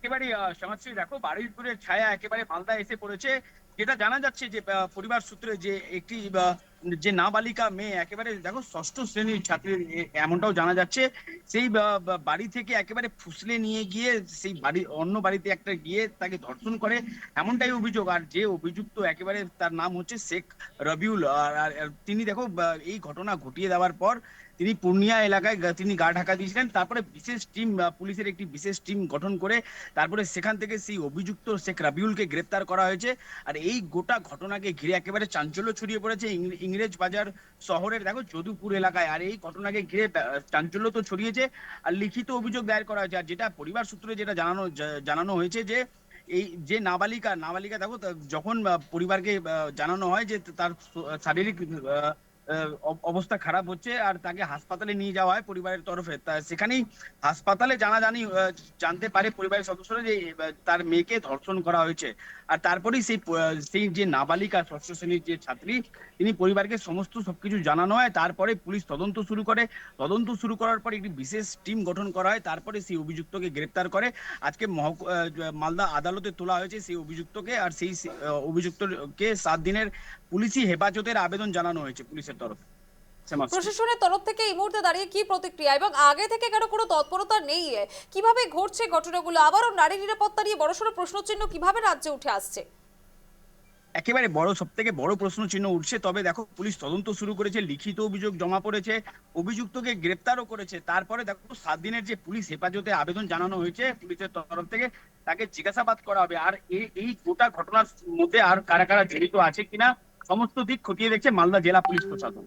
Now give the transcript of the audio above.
একেবারে সমাজশ্রী দেখো বারুইপুরের ছায়া একেবারে মালদা এসে পড়েছে। যেটা জানা যাচ্ছে যে পরিবার সূত্রে যে একটি যে নাবালিকা মেয়ে একেবারে দেখো ষষ্ঠ শ্রেণীর ছাত্রী এমনটাও জানা যাচ্ছে। সেই বাড়ি থেকে একেবারে ফুসলে নিয়ে গিয়ে সেই বাড়ি অন্য বাড়িতে একটা গিয়ে তাকে ধর্ষণ করে, এমনটাই অভিযোগ। আর যে অভিযুক্ত একেবারে তার নাম হচ্ছে শেখ রবিউল। আর তিনি দেখো এই ঘটনা ঘটিয়ে দেওয়ার পর তিনি পূর্ণিয়া এলাকায় তিনি গা ঢাকা দিয়েছিলেন। তারপরে বিশেষ টিম, পুলিশের একটি বিশেষ টিম গঠন করে তারপরে সেখান থেকে সেই অভিযুক্ত শেখ রাবিউলকে গ্রেপ্তার করা হয়েছে। আর এই গোটা ঘটনাকে ঘিরে একেবারে চাঞ্চল্য ছড়িয়ে পড়েছে ইংরেজ বাজার শহরের দেখো যদুপুর এলাকায়। আর এই ঘটনাকে ঘিরে চাঞ্চল্য তো ছড়িয়েছে। আর লিখিত অভিযোগ দায়ের করা হয়েছে। আর যেটা পরিবার সূত্রে যেটা জানানো হয়েছে যে এই যে নাবালিকা নাবালিকা দেখো যখন পরিবারকে জানানো হয় যে তার শারীরিক অবস্থা খারাপ হচ্ছে আর তাকে হাসপাতালে নিয়ে যাওয়া হয় পরিবারের তরফে, তা সেখানেই হাসপাতালে জানতে পারে পরিবারের সদস্যরা যে তার মেয়েকে ধর্ষণ করা হয়েছে। আর তারপরেই সেই যে নাবালিকা ষষ্ঠ শ্রেণীর যে ছাত্রী, তিনি পরিবারকে সমস্ত সবকিছু জানানো হয়। তারপরে পুলিশ তদন্ত শুরু করে। তদন্ত শুরু করার পর একটি বিশেষ টিম গঠন করা হয়। তারপরে সেই অভিযুক্তকে গ্রেপ্তার করে আজকে মালদা আদালতে তোলা হয়েছে সেই অভিযুক্তকে। আর সেই অভিযুক্তকে 7 দিনের পুলিশি হেফাজতের আবেদন জানানো হয়েছে পুলিশের তরফে। প্রশাসনের তরফ থেকে এই মুহূর্তে দাঁড়িয়ে কি প্রতিক্রিয়া, এবং আগে থেকে কেন কোনো তৎপরতা নেই? কিভাবে ঘটছে ঘটনাগুলো? আবারও নারী নিরাপত্তা নিয়ে বড়সড় প্রশ্নচিহ্ন কিভাবে রাজ্যে উঠে আসছে? একেবারে সব থেকে বড় প্রশ্ন চিহ্ন উঠছে। তবে দেখো পুলিশ তদন্ত শুরু করেছে, লিখিত অভিযোগ জমা পড়েছে, অভিযুক্তকে গ্রেপ্তারও করেছে। তারপরে দেখো 7 দিনের যে পুলিশ হেফাজতে আবেদন জানানো হয়েছে পুলিশের তরফ থেকে, তাকে জিজ্ঞাসাবাদ করা হবে। আর এই গোটা ঘটনার মধ্যে আর কারা কারা জড়িত আছে কিনা সমস্ত দিক খতিয়ে দেখছে মালদা জেলা পুলিশ প্রশাসন।